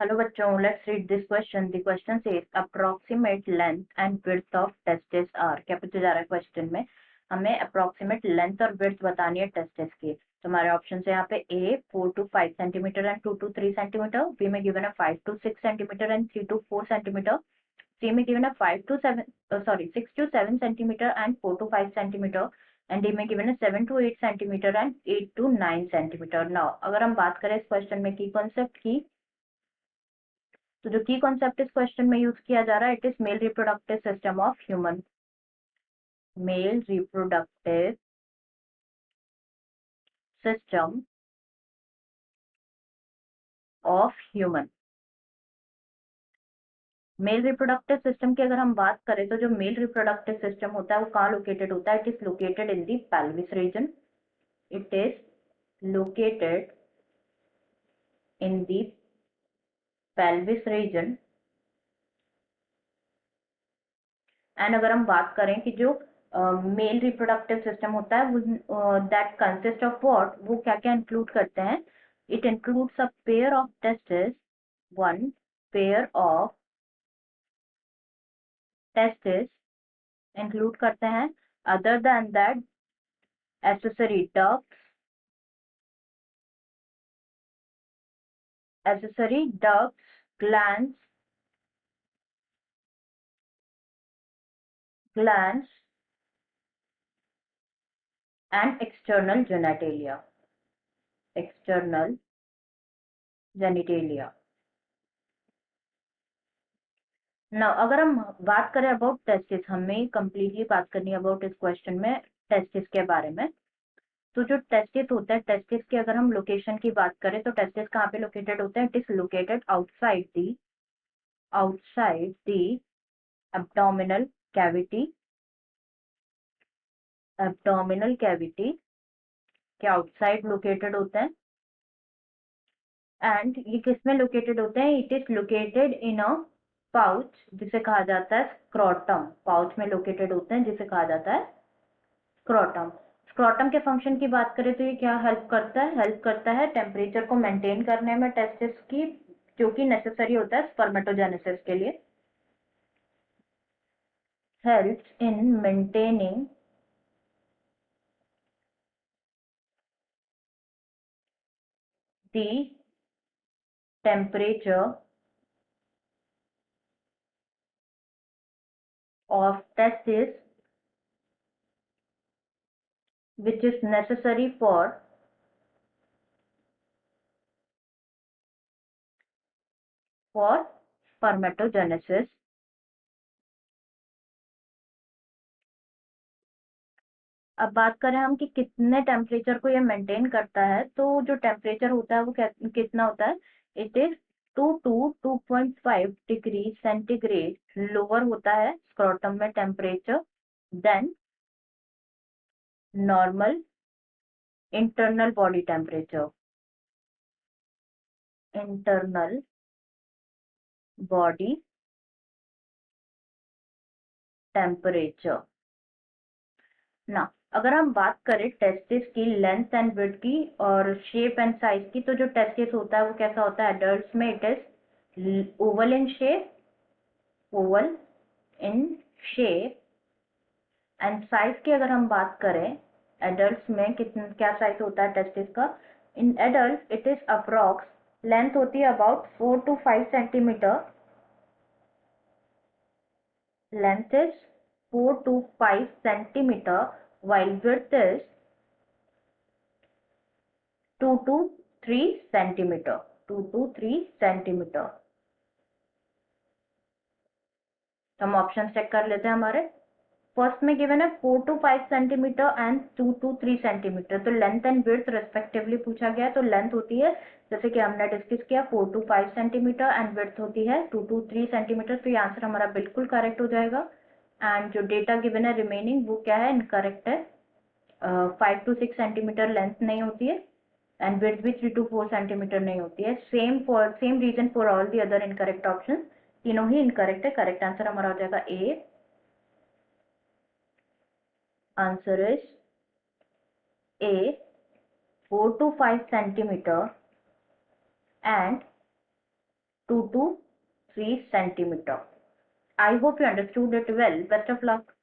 Hello बच्चों, let's read this question. The question says approximate length and width of testes are. क्या पूछा जा रहा है क्वेश्चन में? हमें approximate length और width बतानी है टेस्टिस की। तो हमारे ऑप्शन है यहाँ पे A 4 to 5 centimeter and 2 to 3 centimeter, B में given है 5 to 6 centimeter and 3 to 4 centimeter, C में given है 6 to 7 centimeter and 4 to 5 centimeter, and D में given है 7 to 8 centimeter and 8 to 9 centimeter. Now अगर हम बात करें इस क्वेश्चन में की कॉन्सेप्ट की, तो जो की कॉन्सेप्ट इस क्वेश्चन में यूज किया जा रहा है, it is male reproductive system of human. Male reproductive system of human. Male reproductive system की अगर हम बात करें तो जो मेल रिप्रोडक्टिव सिस्टम होता है वो कहाँ लोकेटेड होता है? It is located in the pelvis region. It is located in the pelvis region. And अगर हम बात करें कि जो मेल रिप्रोडक्टिव सिस्टम होता है वो दैट कंसिस्ट ऑफ व्हाट, वो क्या क्या इंक्लूड करते हैं? It includes a pair of testis, one pair of testis include करते हैं। Other than that accessory ducts, glands and external genitalia. Now अगर हम बात करें अबाउट टेस्टिस, हमें कंप्लीटली बात करनी है अबाउट इस क्वेश्चन में टेस्टिस के बारे में। तो जो टेस्टिस होता है, टेस्टिस की अगर हम लोकेशन की बात करें तो टेस्टिस कहाँ पे लोकेटेड होता है? It is located outside the abdominal cavity. Abdominal cavity के आउटसाइड लोकेटेड होते हैं। एंड ये किस में लोकेटेड होते हैं? It is located in a pouch जिसे कहा जाता है स्क्रोटम। पाउच में लोकेटेड होते हैं जिसे कहा जाता है स्क्रोटम। स्क्रोटम के फंक्शन की बात करें तो ये क्या हेल्प करता है? हेल्प करता है टेम्परेचर को मेंटेन करने में टेस्टिस की, जो कि नेसेसरी होता है स्पर्मेटोजेनेसिस के लिए। Helps in maintaining the temperature of testis, which is necessary for spermatogenesis। अब बात करें हम कि कितने टेम्परेचर को ये मेंटेन करता है, तो जो टेम्परेचर होता है वो कितना होता है? It is 2 to 2.5 degree centigrade lower होता है स्क्रोटम में temperature then normal internal body temperature. Internal body temperature ना। अगर हम बात करें टेस्टिस की लेंथ एंड विड्थ की और शेप एंड साइज की, तो जो टेस्टिस होता है वो कैसा होता है? एडल्ट्स में it is oval in shape, oval in shape. And size की अगर हम बात करें एडल्ट्स में कितना क्या साइज होता है टेस्टिस का? In adult it is approx, length होती है about 4 to 5 centimetre. Length is 4 to 5 centimetre while width is 2 to 3 centimetre. 2 to 3 centimetre. तो हम ऑप्शन चेक कर लेते हैं हमारे। फर्स्ट में गिवन है 4 to 5 centimetre and 2 to 3 centimetre. तो लेंथ एंड विड्थ रेस्पेक्टिवली पूछा गया है। तो लेंथ होती है, जैसे कि हमने डिस्कस किया, 4 to 5 सेंटीमीटर एंड विड्थ होती है 2 to 3 सेंटीमीटर। तो ये आंसर हमारा बिल्कुल करेक्ट हो जाएगा। एंड जो डेटा गिवन है रिमेनिंग वो क्या है? इनकरेक्ट है। 5 to 6 सेंटीमीटर लेंथ नहीं होती है एंड विड्थ भी 3 to 4 सेंटीमीटर नहीं होती है। Same reason for all the other incorrect option, तीनों ही इनकरेक्ट है। करेक्ट आंसर हमारा हो जाएगा A. Answer is A 4 to 5 centimeter and 2 to 3 centimeter. I hope you understood it well. Best of luck.